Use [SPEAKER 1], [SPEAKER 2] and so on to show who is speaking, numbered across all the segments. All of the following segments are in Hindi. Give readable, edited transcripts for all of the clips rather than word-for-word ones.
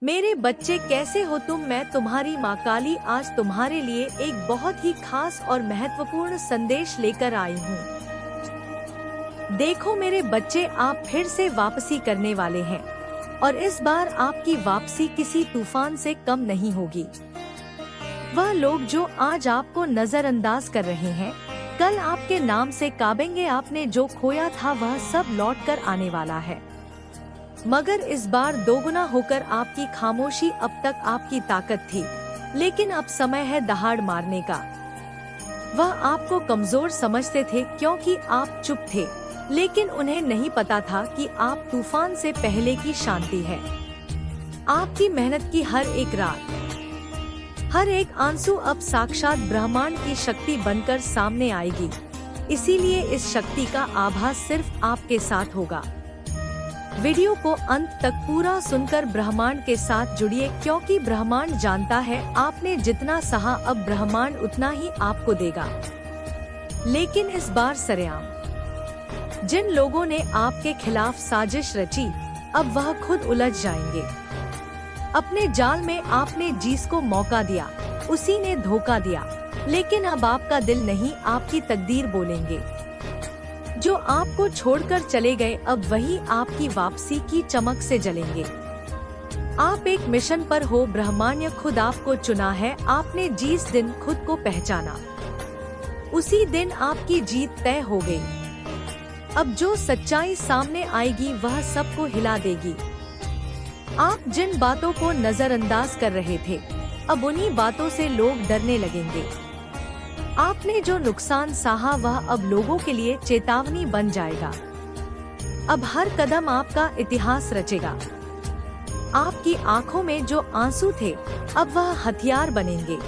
[SPEAKER 1] मेरे बच्चे कैसे हो तुम। मैं तुम्हारी माँ काली आज तुम्हारे लिए एक बहुत ही खास और महत्वपूर्ण संदेश लेकर आई हूँ। देखो मेरे बच्चे, आप फिर से वापसी करने वाले हैं और इस बार आपकी वापसी किसी तूफान से कम नहीं होगी। वह लोग जो आज आपको नजरअंदाज कर रहे हैं, कल आपके नाम से कांपेंगे। आपने जो खोया था वह सब लौट कर आने वाला है, मगर इस बार दोगुना होकर। आपकी खामोशी अब तक आपकी ताकत थी, लेकिन अब समय है दहाड़ मारने का। वह आपको कमजोर समझते थे क्योंकि आप चुप थे, लेकिन उन्हें नहीं पता था कि आप तूफान से पहले की शांति है। आपकी मेहनत की हर एक रात, हर एक आंसू अब साक्षात ब्रह्मांड की शक्ति बनकर सामने आएगी। इसीलिए इस शक्ति का आभास सिर्फ आपके साथ होगा। वीडियो को अंत तक पूरा सुनकर ब्रह्मांड के साथ जुड़िए, क्योंकि ब्रह्मांड जानता है आपने जितना सहा अब ब्रह्मांड उतना ही आपको देगा। लेकिन इस बार सरेआम जिन लोगों ने आपके खिलाफ साजिश रची, अब वह खुद उलझ जाएंगे। अपने जाल में आपने जिसको मौका दिया उसी ने धोखा दिया, लेकिन अब आपका दिल नहीं, आपकी तकदीर बोलेंगे। जो आपको छोड़कर चले गए अब वही आपकी वापसी की चमक से जलेंगे। आप एक मिशन पर हो, ब्रह्मांड ने खुद आपको चुना है। आपने जिस दिन खुद को पहचाना, उसी दिन आपकी जीत तय हो गई। अब जो सच्चाई सामने आएगी वह सबको हिला देगी। आप जिन बातों को नजरअंदाज कर रहे थे, अब उन्हीं बातों से लोग डरने लगेंगे। आपने जो नुकसान सहा वह अब लोगों के लिए चेतावनी बन जाएगा। अब हर कदम आपका इतिहास रचेगा। आपकी आंखों में जो आंसू थे अब वह हथियार बनेंगे।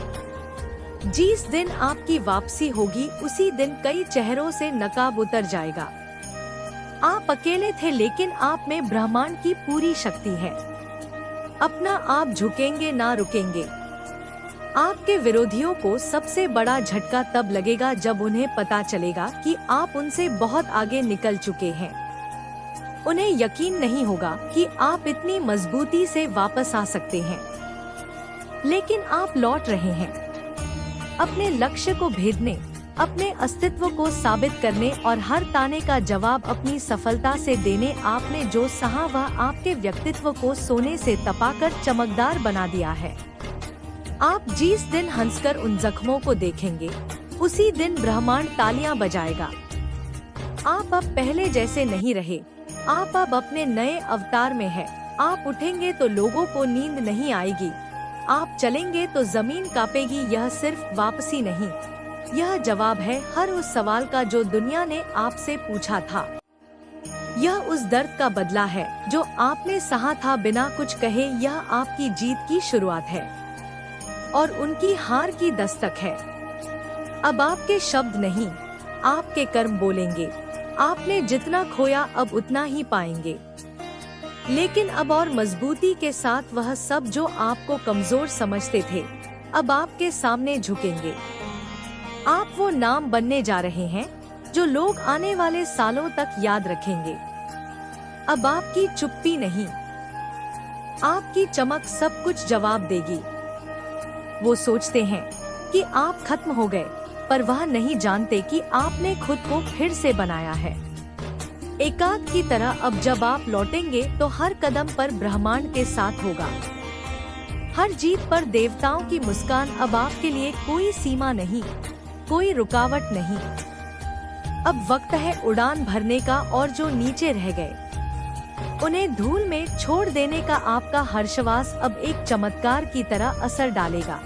[SPEAKER 1] जिस दिन आपकी वापसी होगी उसी दिन कई चेहरों से नकाब उतर जाएगा। आप अकेले थे, लेकिन आप में ब्रह्मांड की पूरी शक्ति है। अपना आप झुकेंगे ना रुकेंगे। आपके विरोधियों को सबसे बड़ा झटका तब लगेगा जब उन्हें पता चलेगा कि आप उनसे बहुत आगे निकल चुके हैं। उन्हें यकीन नहीं होगा कि आप इतनी मजबूती से वापस आ सकते हैं, लेकिन आप लौट रहे हैं अपने लक्ष्य को भेदने, अपने अस्तित्व को साबित करने और हर ताने का जवाब अपनी सफलता से देने। आपने जो सहा वह आपके व्यक्तित्व को सोने से तपाकर चमकदार बना दिया है। आप जिस दिन हंसकर उन जख्मों को देखेंगे उसी दिन ब्रह्मांड तालियां बजाएगा। आप अब पहले जैसे नहीं रहे, आप अब अपने नए अवतार में हैं। आप उठेंगे तो लोगों को नींद नहीं आएगी, आप चलेंगे तो जमीन कांपेगी। यह सिर्फ वापसी नहीं, यह जवाब है हर उस सवाल का जो दुनिया ने आपसे पूछा था। यह उस दर्द का बदला है जो आपने सहा था बिना कुछ कहे। यह आपकी जीत की शुरुआत है और उनकी हार की दस्तक है। अब आपके शब्द नहीं, आपके कर्म बोलेंगे। आपने जितना खोया अब उतना ही पाएंगे, लेकिन अब और मजबूती के साथ। वह सब जो आपको कमजोर समझते थे अब आपके सामने झुकेंगे। आप वो नाम बनने जा रहे हैं जो लोग आने वाले सालों तक याद रखेंगे। अब आपकी चुप्पी नहीं, आपकी चमक सब कुछ जवाब देगी। वो सोचते हैं कि आप खत्म हो गए, पर वह नहीं जानते कि आपने खुद को फिर से बनाया है, एकाक की तरह। अब जब आप लौटेंगे तो हर कदम पर ब्रह्मांड के साथ होगा। हर जीत पर देवताओं की मुस्कान। अब आपके लिए कोई सीमा नहीं, कोई रुकावट नहीं। अब वक्त है उड़ान भरने का, और जो नीचे रह गए उन्हें धूल में छोड़ देने का। आपका हर श्वास अब एक चमत्कार की तरह असर डालेगा।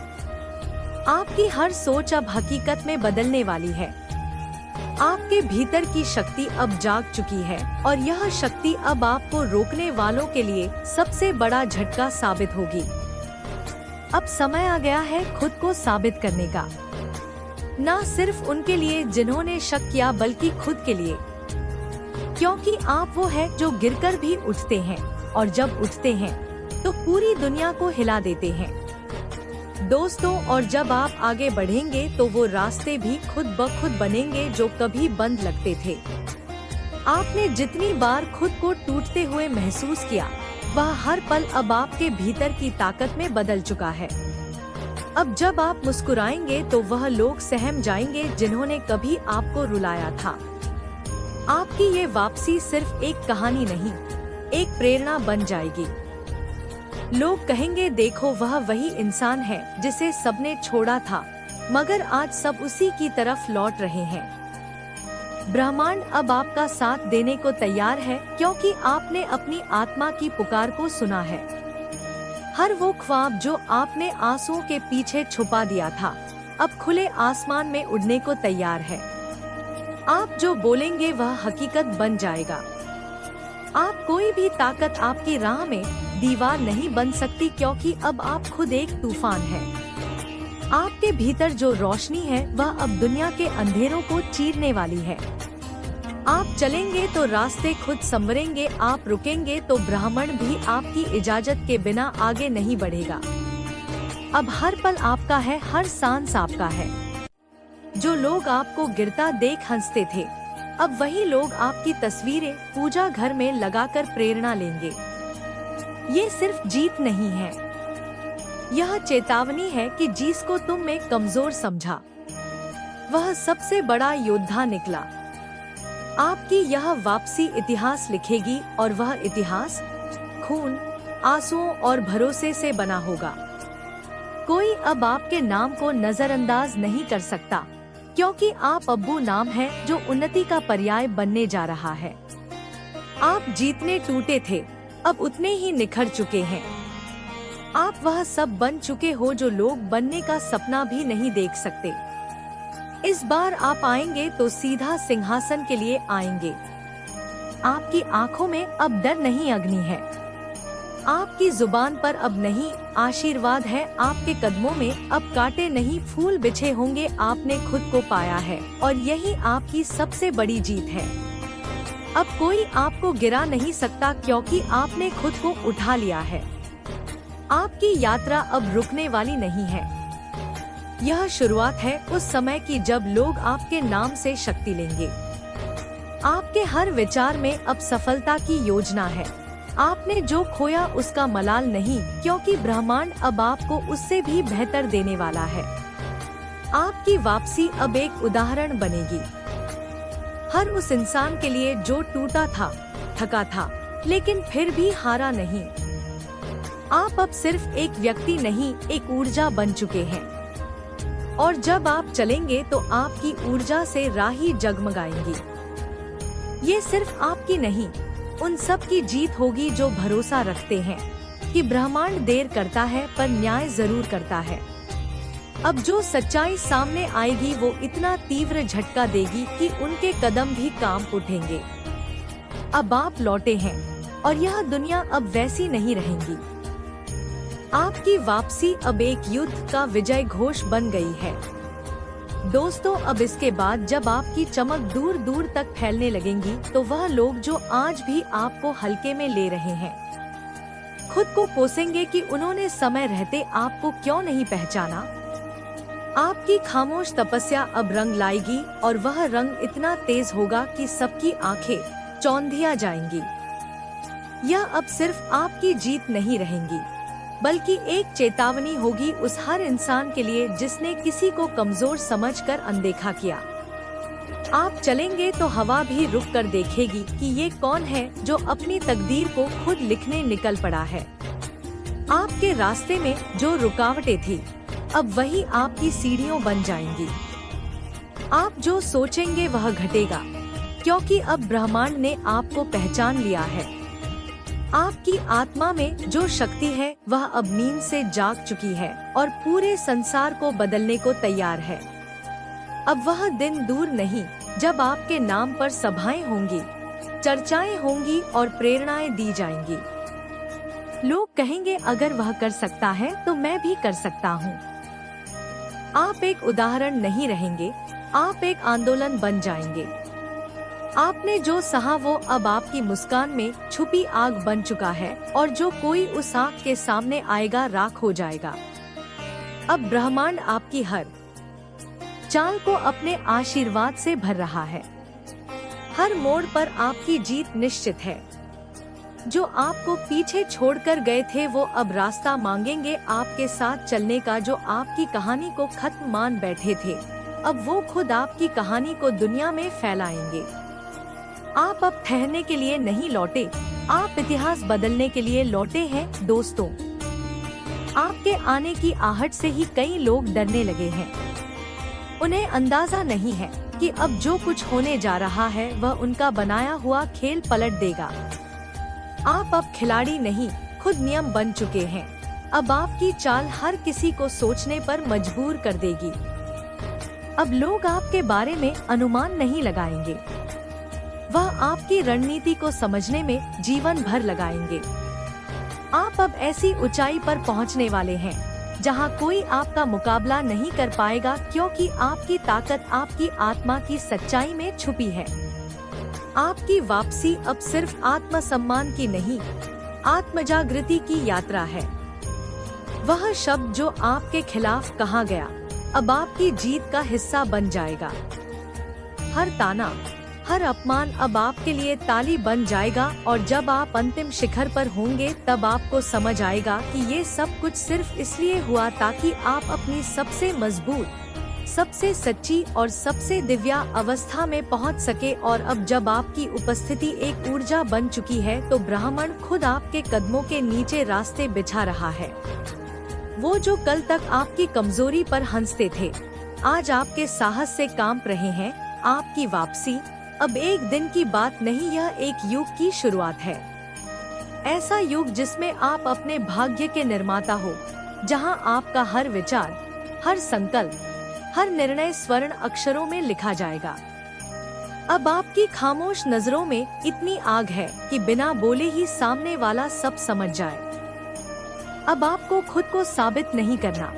[SPEAKER 1] आपकी हर सोच अब हकीकत में बदलने वाली है। आपके भीतर की शक्ति अब जाग चुकी है, और यह शक्ति अब आपको रोकने वालों के लिए सबसे बड़ा झटका साबित होगी। अब समय आ गया है खुद को साबित करने का, न सिर्फ उनके लिए जिन्होंने शक किया, बल्कि खुद के लिए। क्योंकि आप वो है जो गिरकर भी उठते हैं, और जब उठते हैं तो पूरी दुनिया को हिला देते हैं दोस्तों। और जब आप आगे बढ़ेंगे तो वो रास्ते भी खुद ब खुद बनेंगे जो कभी बंद लगते थे। आपने जितनी बार खुद को टूटते हुए महसूस किया, वह हर पल अब आपके भीतर की ताकत में बदल चुका है। अब जब आप मुस्कुराएंगे तो वह लोग सहम जाएंगे जिन्होंने कभी आपको रुलाया था। आपकी ये वापसी सिर्फ एक कहानी नहीं, एक प्रेरणा बन जाएगी। लोग कहेंगे, देखो वह वही इंसान है जिसे सबने छोड़ा था, मगर आज सब उसी की तरफ लौट रहे हैं। ब्रह्मांड अब आपका साथ देने को तैयार है, क्योंकि आपने अपनी आत्मा की पुकार को सुना है। हर वो ख्वाब जो आपने आंसुओं के पीछे छुपा दिया था, अब खुले आसमान में उड़ने को तैयार है। आप जो बोलेंगे वह हकीकत बन जाएगा। आप कोई भी ताकत आपकी राह में दीवार नहीं बन सकती, क्योंकि अब आप खुद एक तूफान हैं। आपके भीतर जो रोशनी है वह अब दुनिया के अंधेरों को चीरने वाली है। आप चलेंगे तो रास्ते खुद संवरेंगे, आप रुकेंगे तो ब्रह्मांड भी आपकी इजाजत के बिना आगे नहीं बढ़ेगा। अब हर पल आपका है, हर सांस आपका है। जो लोग आपको गिरता देख हंसते थे, अब वही लोग आपकी तस्वीरें पूजा घर में लगाकर प्रेरणा लेंगे। ये सिर्फ जीत नहीं है, यह चेतावनी है कि जिसको तुम में कमजोर समझा, वह सबसे बड़ा योद्धा निकला। आपकी यह वापसी इतिहास लिखेगी, और वह इतिहास खून, आंसुओं और भरोसे से बना होगा। कोई अब आपके नाम को नजरअंदाज नहीं कर सकता, क्योंकि आप अब्बू नाम है जो उन्नति का पर्याय बनने जा रहा है। आप जितने टूटे थे, अब उतने ही निखर चुके हैं। आप वह सब बन चुके हो जो लोग बनने का सपना भी नहीं देख सकते। इस बार आप आएंगे तो सीधा सिंहासन के लिए आएंगे। आपकी आंखों में अब डर नहीं, अग्नि है। आपकी जुबान पर अब नहीं, आशीर्वाद है। आपके कदमों में अब कांटे नहीं, फूल बिछे होंगे। आपने खुद को पाया है, और यही आपकी सबसे बड़ी जीत है। अब कोई आपको गिरा नहीं सकता, क्योंकि आपने खुद को उठा लिया है। आपकी यात्रा अब रुकने वाली नहीं है। यह शुरुआत है उस समय की जब लोग आपके नाम से शक्ति लेंगे। आपके हर विचार में अब सफलता की योजना है। आपने जो खोया उसका मलाल नहीं, क्योंकि ब्रह्मांड अब आपको उससे भी बेहतर देने वाला है। आपकी वापसी अब एक उदाहरण बनेगी हर उस इंसान के लिए जो टूटा था, थका था, लेकिन फिर भी हारा नहीं। आप अब सिर्फ एक व्यक्ति नहीं, एक ऊर्जा बन चुके हैं। और जब आप चलेंगे तो आपकी ऊर्जा से राही जगमगाएंगी। ये सिर्फ आपकी नहीं, उन सब की जीत होगी जो भरोसा रखते हैं कि ब्रह्मांड देर करता है पर न्याय जरूर करता है। अब जो सच्चाई सामने आएगी वो इतना तीव्र झटका देगी कि उनके कदम भी कांप उठेंगे। अब आप लौटे हैं, और यह दुनिया अब वैसी नहीं रहेगी। आपकी वापसी अब एक युद्ध का विजय घोष बन गई है। दोस्तों, अब इसके बाद जब आपकी चमक दूर दूर तक फैलने लगेंगी, तो वह लोग जो आज भी आपको हल्के में ले रहे हैं, खुद को कोसेंगे कि उन्होंने समय रहते आपको क्यों नहीं पहचाना। आपकी खामोश तपस्या अब रंग लाएगी, और वह रंग इतना तेज होगा कि सबकी आंखें चौंधिया जाएंगी। यह अब सिर्फ आपकी जीत नहीं रहेंगी, बल्कि एक चेतावनी होगी उस हर इंसान के लिए जिसने किसी को कमजोर समझकर अनदेखा किया। आप चलेंगे तो हवा भी रुक कर देखेगी कि ये कौन है जो अपनी तकदीर को खुद लिखने निकल पड़ा है। आपके रास्ते में जो रुकावटें थी, अब वही आपकी सीढ़ियों बन जाएंगी। आप जो सोचेंगे वह घटेगा, क्योंकि अब ब्रह्मांड ने आपको पहचान लिया है। आपकी आत्मा में जो शक्ति है वह अब नींद से जाग चुकी है और पूरे संसार को बदलने को तैयार है। अब वह दिन दूर नहीं जब आपके नाम पर सभाएं होंगी, चर्चाएं होंगी और प्रेरणाएं दी जाएंगी। लोग कहेंगे, अगर वह कर सकता है तो मैं भी कर सकता हूँ। आप एक उदाहरण नहीं रहेंगे, आप एक आंदोलन बन जाएंगे। आपने जो सहा वो अब आपकी मुस्कान में छुपी आग बन चुका है, और जो कोई उस आग के सामने आएगा राख हो जाएगा। अब ब्रह्मांड आपकी हर चाल को अपने आशीर्वाद से भर रहा है। हर मोड़ पर आपकी जीत निश्चित है। जो आपको पीछे छोड़कर गए थे वो अब रास्ता मांगेंगे आपके साथ चलने का। जो आपकी कहानी को खत्म मान बैठे थे, अब वो खुद आपकी कहानी को दुनिया में फैलाएंगे। आप अब ठहरने के लिए नहीं लौटे, आप इतिहास बदलने के लिए लौटे हैं दोस्तों। आपके आने की आहट से ही कई लोग डरने लगे हैं। उन्हें अंदाजा नहीं है कि अब जो कुछ होने जा रहा है वह उनका बनाया हुआ खेल पलट देगा। आप अब खिलाड़ी नहीं, खुद नियम बन चुके हैं। अब आपकी चाल हर किसी को सोचने पर मजबूर कर देगी। अब लोग आपके बारे में अनुमान नहीं लगाएंगे, वह आपकी रणनीति को समझने में जीवन भर लगाएंगे। आप अब ऐसी ऊंचाई पर पहुंचने वाले हैं जहां कोई आपका मुकाबला नहीं कर पाएगा, क्योंकि आपकी ताकत आपकी आत्मा की सच्चाई में छुपी है। आपकी वापसी अब सिर्फ आत्मसम्मान की नहीं, आत्मजागृति की यात्रा है। वह शब्द जो आपके खिलाफ कहा गया अब आपकी जीत का हिस्सा बन जाएगा। हर ताना, हर अपमान अब आपके लिए ताली बन जाएगा, और जब आप अंतिम शिखर पर होंगे तब आपको समझ आएगा कि ये सब कुछ सिर्फ इसलिए हुआ ताकि आप अपनी सबसे मजबूत, सबसे सच्ची और सबसे दिव्या अवस्था में पहुंच सके। और अब जब आपकी उपस्थिति एक ऊर्जा बन चुकी है तो ब्रह्मांड खुद आपके कदमों के नीचे रास्ते बिछा रहा है। वो जो कल तक आपकी कमजोरी पर हंसते थे, आज आपके साहस से कांप रहे हैं। आपकी वापसी अब एक दिन की बात नहीं, यह एक युग की शुरुआत है। ऐसा युग जिसमें आप अपने भाग्य के निर्माता हो, जहां आपका हर विचार, हर संकल्प, हर निर्णय स्वर्ण अक्षरों में लिखा जाएगा। अब आपकी खामोश नजरों में इतनी आग है कि बिना बोले ही सामने वाला सब समझ जाए। अब आपको खुद को साबित नहीं करना,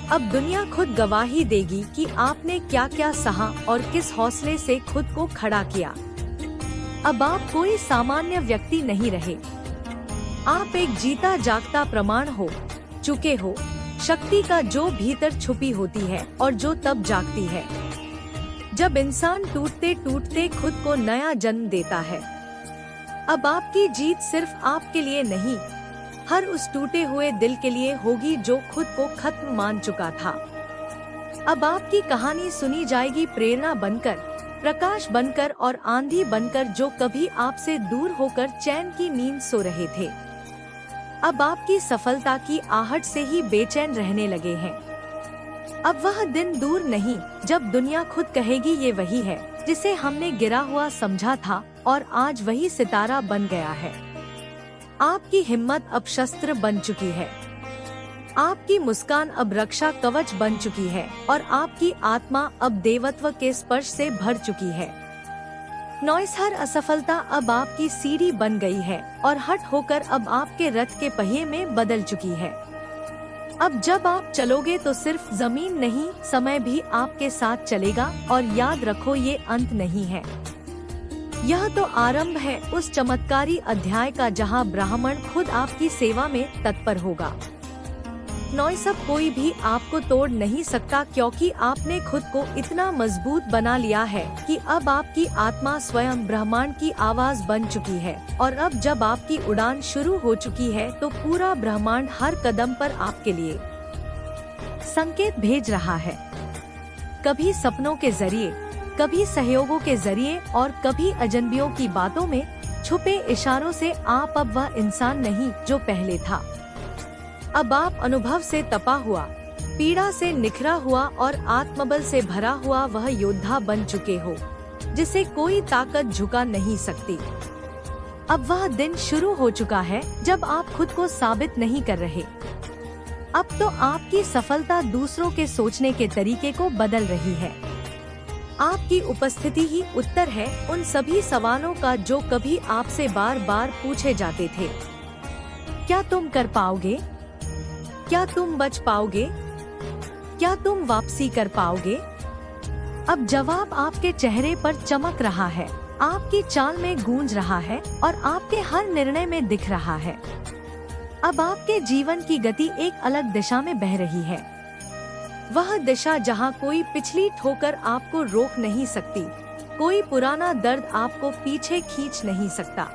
[SPEAKER 1] अब दुनिया खुद गवाही देगी कि आपने क्या क्या सहा और किस हौसले से खुद को खड़ा किया। अब आप कोई सामान्य व्यक्ति नहीं रहे, आप एक जीता जागता प्रमाण हो चुके हो, शक्ति का जो भीतर छुपी होती है और जो तब जागती है जब इंसान टूटते टूटते खुद को नया जन्म देता है। अब आपकी जीत सिर्फ आपके लिए नहीं, हर उस टूटे हुए दिल के लिए होगी जो खुद को खत्म मान चुका था। अब आपकी कहानी सुनी जाएगी प्रेरणा बनकर, प्रकाश बनकर और आंधी बनकर, जो कभी आपसे दूर होकर चैन की नींद सो रहे थे अब आपकी सफलता की आहट से ही बेचैन रहने लगे हैं। अब वह दिन दूर नहीं जब दुनिया खुद कहेगी ये वही है जिसे हमने गिरा हुआ समझा था और आज वही सितारा बन गया है। आपकी हिम्मत अब शस्त्र बन चुकी है, आपकी मुस्कान अब रक्षा कवच बन चुकी है और आपकी आत्मा अब देवत्व के स्पर्श से भर चुकी है। नॉइस हर असफलता अब आपकी सीढ़ी बन गई है और हट होकर अब आपके रथ के पहिए में बदल चुकी है। अब जब आप चलोगे तो सिर्फ जमीन नहीं, समय भी आपके साथ चलेगा। और याद रखो, ये अंत नहीं है, यह तो आरंभ है उस चमत्कारी अध्याय का जहां ब्राह्मण खुद आपकी सेवा में तत्पर होगा। नॉइस अब कोई भी आपको तोड़ नहीं सकता, क्योंकि आपने खुद को इतना मजबूत बना लिया है कि अब आपकी आत्मा स्वयं ब्रह्मांड की आवाज बन चुकी है। और अब जब आपकी उड़ान शुरू हो चुकी है तो पूरा ब्रह्मांड हर कदम पर आपके लिए संकेत भेज रहा है, कभी सपनों के जरिए, कभी सहयोगों के जरिए और कभी अजनबियों की बातों में छुपे इशारों से। आप अब वह इंसान नहीं जो पहले था, अब आप अनुभव से तपा हुआ, पीड़ा से निखरा हुआ और आत्मबल से भरा हुआ वह योद्धा बन चुके हो जिसे कोई ताकत झुका नहीं सकती। अब वह दिन शुरू हो चुका है जब आप खुद को साबित नहीं कर रहे। अब तो आपकी सफलता दूसरों के सोचने के तरीके को बदल रही है। आपकी उपस्थिति ही उत्तर है उन सभी सवालों का जो कभी आपसे बार बार पूछे जाते थे। क्या तुम कर पाओगे? क्या तुम बच पाओगे? क्या तुम वापसी कर पाओगे? अब जवाब आपके चेहरे पर चमक रहा है, आपकी चाल में गूंज रहा है और आपके हर निर्णय में दिख रहा है। अब आपके जीवन की गति एक अलग दिशा में बह रही है, वह दिशा जहां कोई पिछली ठोकर आपको रोक नहीं सकती, कोई पुराना दर्द आपको पीछे खींच नहीं सकता।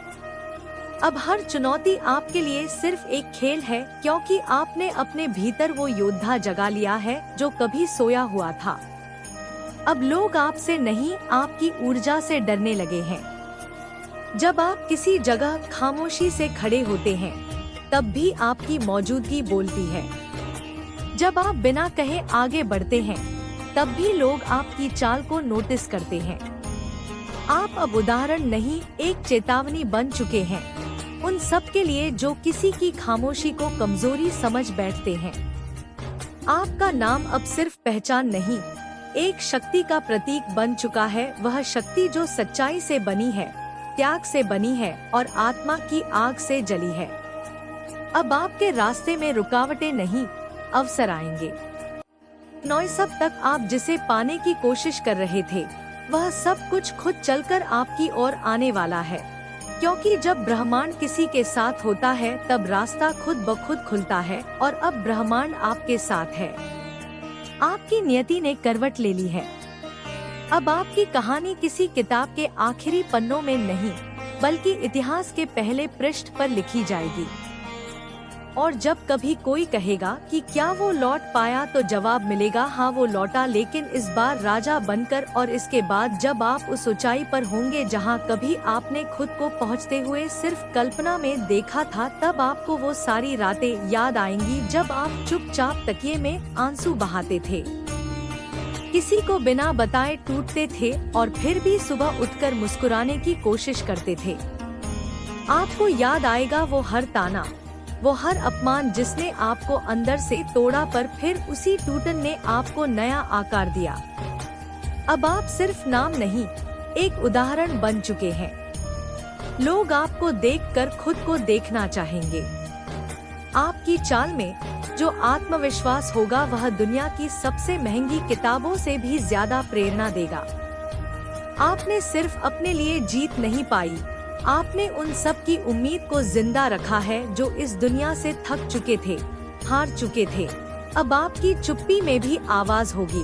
[SPEAKER 1] अब हर चुनौती आपके लिए सिर्फ एक खेल है, क्योंकि आपने अपने भीतर वो योद्धा जगा लिया है जो कभी सोया हुआ था। अब लोग आपसे नहीं, आपकी ऊर्जा से डरने लगे हैं। जब आप किसी जगह खामोशी से खड़े होते हैं, तब भी आपकी मौजूदगी बोलती है। जब आप बिना कहे आगे बढ़ते हैं, तब भी लोग आपकी चाल को नोटिस करते हैं। आप अब उदाहरण नहीं, एक चेतावनी बन चुके हैं उन सब के लिए जो किसी की खामोशी को कमजोरी समझ बैठते हैं। आपका नाम अब सिर्फ पहचान नहीं, एक शक्ति का प्रतीक बन चुका है। वह शक्ति जो सच्चाई से बनी है, त्याग से बनी है और आत्मा की आग से जली है। अब आपके रास्ते में रुकावटें नहीं, अवसर आएंगे। सब तक आप जिसे पाने की कोशिश कर रहे थे, वह सब कुछ खुद चलकर आपकी ओर आने वाला है। क्योंकि जब ब्रह्मांड किसी के साथ होता है, तब रास्ता खुद ब खुद खुलता है और अब ब्रह्मांड आपके साथ है। आपकी नियति ने करवट ले ली है। अब आपकी कहानी किसी किताब के आखिरी पन्नों में नहीं, बल्कि इतिहास के पहले पृष्ठ पर लिखी जाएगी। और जब कभी कोई कहेगा कि क्या वो लौट पाया, तो जवाब मिलेगा, हाँ वो लौटा, लेकिन इस बार राजा बनकर। और इसके बाद जब आप उस ऊंचाई पर होंगे जहाँ कभी आपने खुद को पहुँचते हुए सिर्फ कल्पना में देखा था, तब आपको वो सारी रातें याद आएंगी जब आप चुपचाप तकिए में आंसू बहाते थे, किसी को बिना बताए टूटते थे और फिर भी सुबह उठकर मुस्कुराने की कोशिश करते थे। आपको याद आएगा वो हर ताना, वो हर अपमान जिसने आपको अंदर से तोड़ा, पर फिर उसी टूटन ने आपको नया आकार दिया। अब आप सिर्फ नाम नहीं, एक उदाहरण बन चुके हैं। लोग आपको देखकर खुद को देखना चाहेंगे। आपकी चाल में जो आत्मविश्वास होगा, वह दुनिया की सबसे महंगी किताबों से भी ज्यादा प्रेरणा देगा। आपने सिर्फ अपने लिए जीत नहीं पाई, आपने उन सब की उम्मीद को जिंदा रखा है जो इस दुनिया से थक चुके थे, हार चुके थे। अब आपकी चुप्पी में भी आवाज होगी।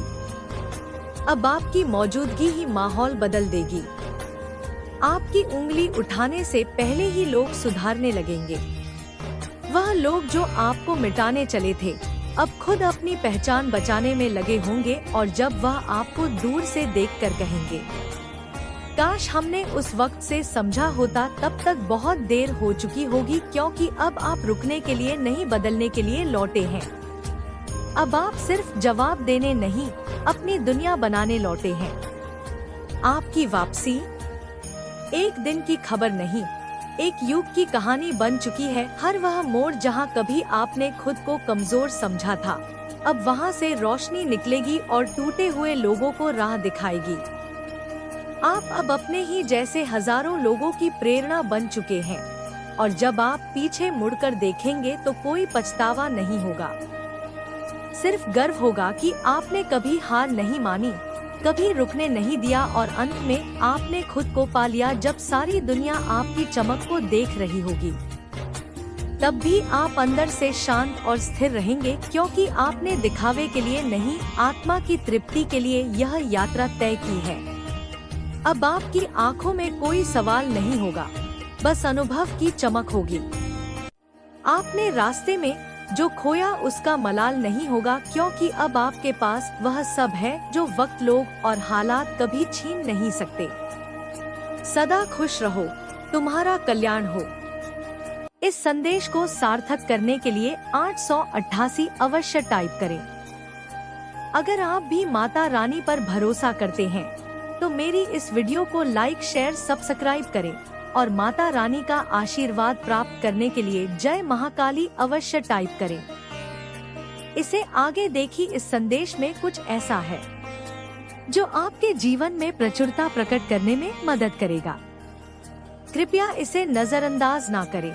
[SPEAKER 1] अब आपकी मौजूदगी ही माहौल बदल देगी। आपकी उंगली उठाने से पहले ही लोग सुधारने लगेंगे। वह लोग जो आपको मिटाने चले थे, अब खुद अपनी पहचान बचाने में लगे होंगे, और जब वह आपको दूर से देखकर कहेंगे, काश हमने उस वक्त से समझा होता, तब तक बहुत देर हो चुकी होगी। क्योंकि अब आप रुकने के लिए नहीं, बदलने के लिए लौटे हैं। अब आप सिर्फ जवाब देने नहीं, अपनी दुनिया बनाने लौटे हैं। आपकी वापसी एक दिन की खबर नहीं, एक युग की कहानी बन चुकी है। हर वह मोड़ जहां कभी आपने खुद को कमजोर समझा था, अब वहां से रोशनी निकलेगी और टूटे हुए लोगों को राह दिखाएगी। आप अब अपने ही जैसे हजारों लोगों की प्रेरणा बन चुके हैं, और जब आप पीछे मुड़कर देखेंगे तो कोई पछतावा नहीं होगा, सिर्फ गर्व होगा कि आपने कभी हार नहीं मानी, कभी रुकने नहीं दिया, और अंत में आपने खुद को पा लिया। जब सारी दुनिया आपकी चमक को देख रही होगी, तब भी आप अंदर से शांत और स्थिर रहेंगे, क्योंकि आपने दिखावे के लिए नहीं, आत्मा की तृप्ति के लिए यह यात्रा तय की है। अब आपकी आंखों में कोई सवाल नहीं होगा, बस अनुभव की चमक होगी। आपने रास्ते में जो खोया उसका मलाल नहीं होगा, क्योंकि अब आपके पास वह सब है जो वक्त, लोग और हालात कभी छीन नहीं सकते। सदा खुश रहो, तुम्हारा कल्याण हो। इस संदेश को सार्थक करने के लिए 888 अवश्य टाइप करें। अगर आप भी माता रानी पर भरोसा करते हैं, तो मेरी इस वीडियो को लाइक, शेयर, सब्सक्राइब करें और माता रानी का आशीर्वाद प्राप्त करने के लिए जय महाकाली अवश्य टाइप करें। इसे आगे देखिए। इस संदेश में कुछ ऐसा है जो आपके जीवन में प्रचुरता प्रकट करने में मदद करेगा। कृपया इसे नजरअंदाज ना करें।